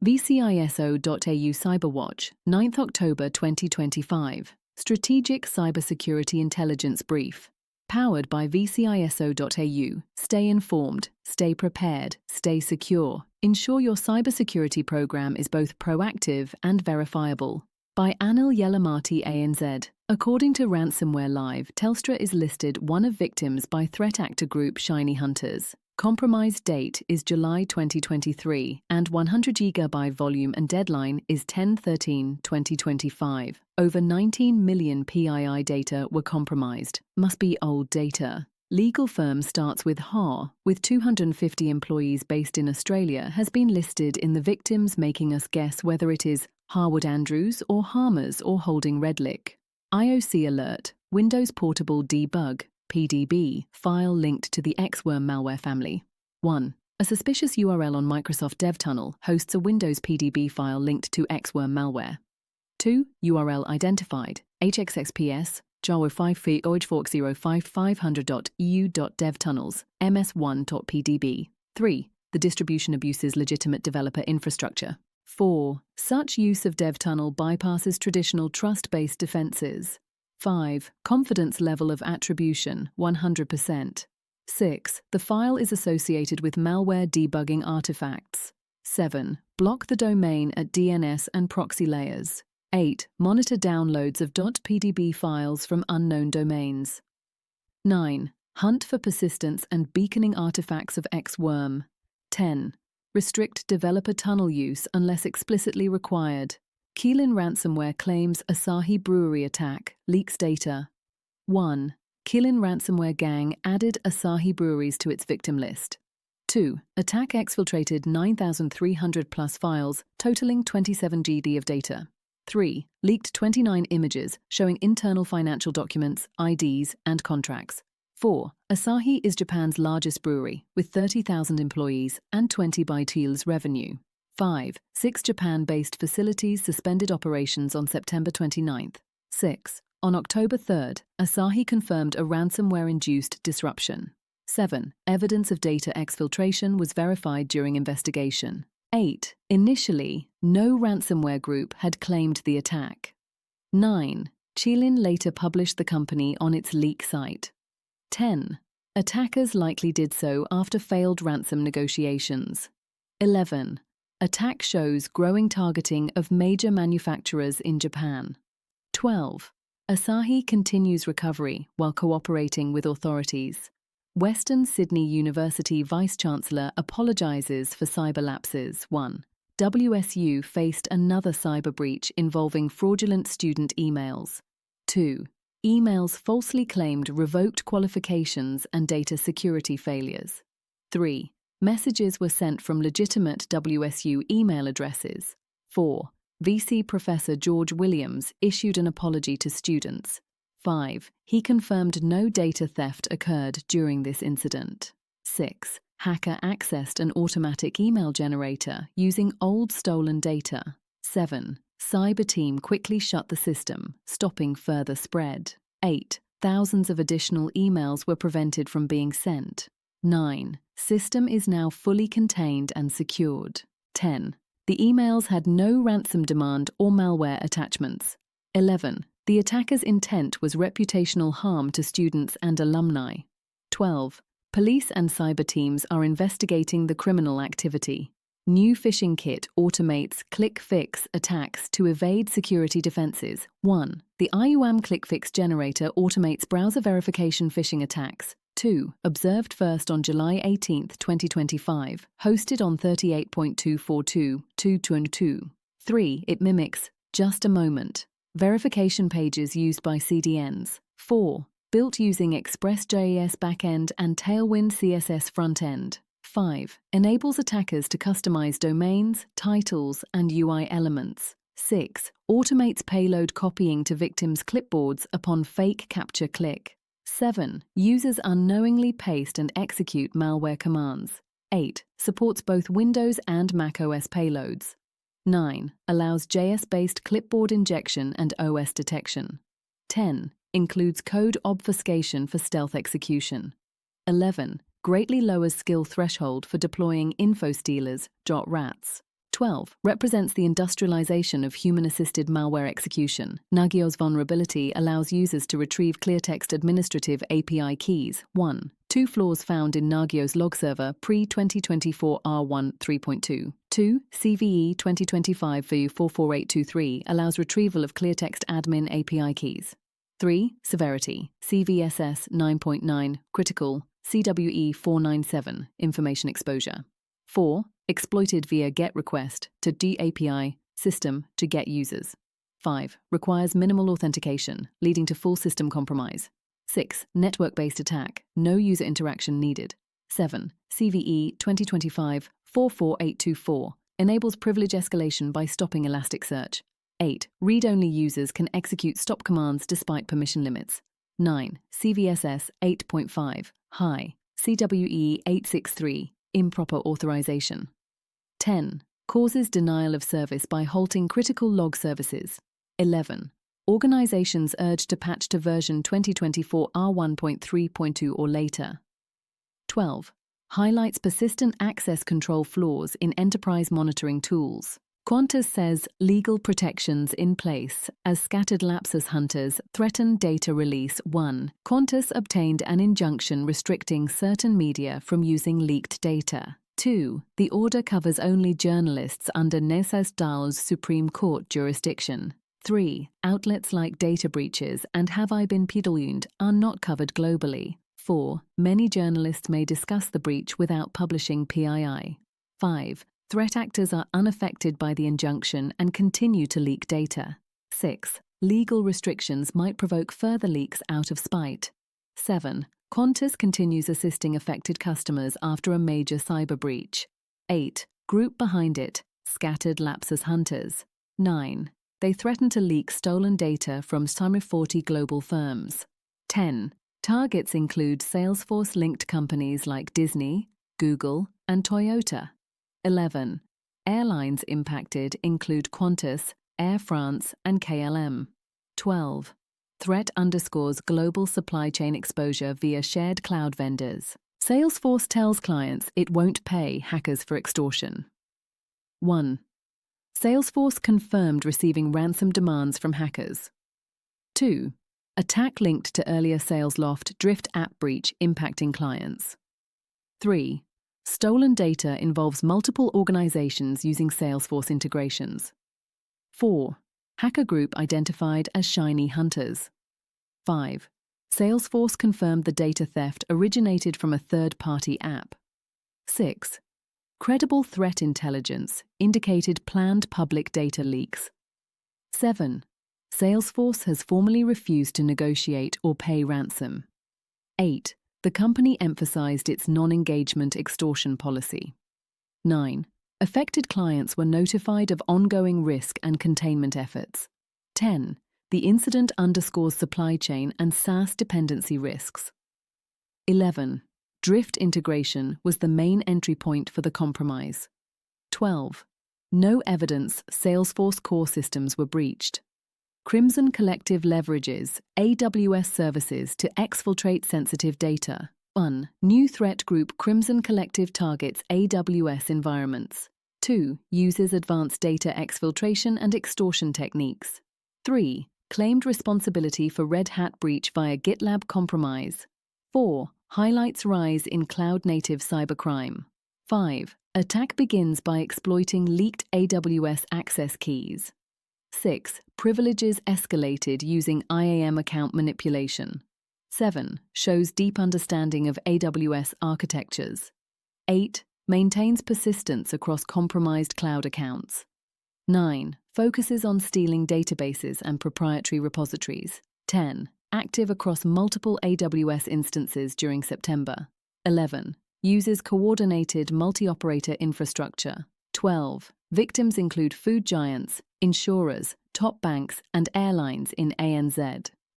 vciso-au Cyberwatch, 9th October 2025. Strategic Cybersecurity Intelligence Brief. Powered by vciso-au. Stay informed, stay prepared, stay secure. Ensure your cybersecurity program is both proactive and verifiable. By Anil Yelamati ANZ. According to Ransomware Live, Telstra is listed one of victims by threat actor group Shiny Hunters. Compromise date is July 2023 and 100 GB volume and deadline is 10/13/2025. Over 19 million PII data were compromised. Must be old data. Legal firm starts with HAR, with 250 employees based in Australia, has been listed in the victims, making us guess whether it is Harwood Andrews or Harmers or Holding Redlick. IOC alert, Windows Portable Debug, PDB, file linked to the Xworm malware family. 1. A suspicious URL on Microsoft DevTunnel hosts a Windows PDB file linked to Xworm malware. 2. URL identified, hxxps, Java 5.0.500.eu.devtunnels, ms1.pdb. 3. The distribution abuses legitimate developer infrastructure. 4. Such use of DevTunnel bypasses traditional trust-based defenses. 5. Confidence level of attribution, 100%. 6. The file is associated with malware debugging artifacts. 7. Block the domain at DNS and proxy layers. 8. Monitor downloads of .pdb files from unknown domains. 9. Hunt for persistence and beaconing artifacts of Xworm. 10. Restrict developer tunnel use unless explicitly required. Keelan ransomware claims Asahi Brewery attack, leaks data. 1. Keelan ransomware gang added Asahi breweries to its victim list. 2. Attack exfiltrated 9,300 plus files, totaling 27 GB of data. 3. Leaked 29 images showing internal financial documents, IDs, and contracts. 4. Asahi is Japan's largest brewery, with 30,000 employees and 20 billion revenue. 5. 6 Japan-based facilities suspended operations on September 29. 6. On October 3, Asahi confirmed a ransomware-induced disruption. 7. Evidence of data exfiltration was verified during investigation. 8. Initially, no ransomware group had claimed the attack. 9. Keelan later published the company on its leak site. 10. Attackers likely did so after failed ransom negotiations. 11. Attack shows growing targeting of major manufacturers in Japan. 12. Asahi continues recovery while cooperating with authorities. Western Sydney University Vice-Chancellor apologizes for cyber lapses. 1. WSU faced another cyber breach involving fraudulent student emails. 2. Emails falsely claimed revoked qualifications and data security failures. 3. Messages were sent from legitimate WSU email addresses. 4. VC Professor George Williams issued an apology to students. 5. He confirmed no data theft occurred during this incident. 6. Hacker accessed an automatic email generator using old stolen data. 7. Cyber team quickly shut the system, stopping further spread. 8. Thousands of additional emails were prevented from being sent. 9. System is now fully contained and secured. 10. The emails had no ransom demand or malware attachments. 11. The attacker's intent was reputational harm to students and alumni. 12. Police and cyber teams are investigating the criminal activity. New phishing kit automates click-fix attacks to evade security defenses. 1. The IUAM click-fix generator automates browser verification phishing attacks. 2. Observed first on July 18, 2025. Hosted on 38.242.222. 3. It mimics just a moment verification pages used by CDNs. 4. Built using Express.js backend and Tailwind CSS frontend. 5. Enables attackers to customize domains, titles, and UI elements. 6. Automates payload copying to victims' clipboards upon fake capture click. 7. Users unknowingly paste and execute malware commands. 8. Supports both Windows and macOS payloads. 9. Allows JS-based clipboard injection and OS detection. 10. Includes code obfuscation for stealth execution. 11. Greatly lowers skill threshold for deploying info stealers, .rats. 12. Represents the industrialization of human-assisted malware execution. Nagio's vulnerability allows users to retrieve cleartext administrative API keys. 1. 2 flaws found in Nagio's log server pre-2024 R1 3.2. 2. CVE 2025 VU 44823 allows retrieval of cleartext admin API keys. 3. Severity. CVSS 9.9 critical. CWE 497 information exposure. 4. Exploited via GET request to DAPI system to GET users. 5. Requires minimal authentication, leading to full system compromise. 6. Network-based attack, no user interaction needed. 7. CVE 2025 44824 enables privilege escalation by stopping Elasticsearch. 8. Read-only users can execute stop commands despite permission limits. 9. CVSS 8.5 high, CWE 863 improper authorization. 10. Causes denial of service by halting critical log services. 11. Organizations urged to patch to version 2024 R1.3.2 or later. 12. Highlights persistent access control flaws in enterprise monitoring tools. Qantas says legal protections in place as scattered lapsus hunters threaten data release. 1. Qantas obtained an injunction restricting certain media from using leaked data. 2. The order covers only journalists under Neusas-Dal's Supreme Court jurisdiction. 3. Outlets like data breaches and Have I Been Pedaluned are not covered globally. 4. Many journalists may discuss the breach without publishing PII. 5. Threat actors are unaffected by the injunction and continue to leak data. 6. Legal restrictions might provoke further leaks out of spite. 7. Qantas continues assisting affected customers after a major cyber breach. 8. Group behind it, scattered lapsus hunters. 9. They threaten to leak stolen data from some 40 global firms. 10. Targets include Salesforce-linked companies like Disney, Google, and Toyota. 11. Airlines impacted include Qantas, Air France, and KLM. 12. Threat underscores global supply chain exposure via shared cloud vendors. Salesforce tells clients it won't pay hackers for extortion. 1. Salesforce confirmed receiving ransom demands from hackers. 2. Attack linked to earlier SalesLoft Drift app breach impacting clients. 3. Stolen data involves multiple organizations using Salesforce integrations. 4. Hacker group identified as shiny hunters. 5. Salesforce confirmed the data theft originated from a third-party app. 6. Credible threat intelligence indicated planned public data leaks. 7. Salesforce has formally refused to negotiate or pay ransom. 8. The company emphasized its non-engagement extortion policy. 9. Affected clients were notified of ongoing risk and containment efforts. 10. The incident underscores supply chain and SaaS dependency risks. 11. Drift integration was the main entry point for the compromise. 12. No evidence Salesforce core systems were breached. Crimson Collective leverages AWS services to exfiltrate sensitive data. 1. New threat group Crimson Collective targets AWS environments. 2. Uses advanced data exfiltration and extortion techniques. 3. Claimed responsibility for Red Hat breach via GitLab compromise. 4. Highlights rise in cloud-native cybercrime. 5. Attack begins by exploiting leaked AWS access keys. 6. Privileges escalated using IAM account manipulation. 7. Shows deep understanding of AWS architectures. 8. Maintains persistence across compromised cloud accounts. 9. Focuses on stealing databases and proprietary repositories. 10. Active across multiple AWS instances during September. 11. Uses coordinated multi-operator infrastructure. 12. Victims include food giants, insurers, top banks, and airlines in ANZ.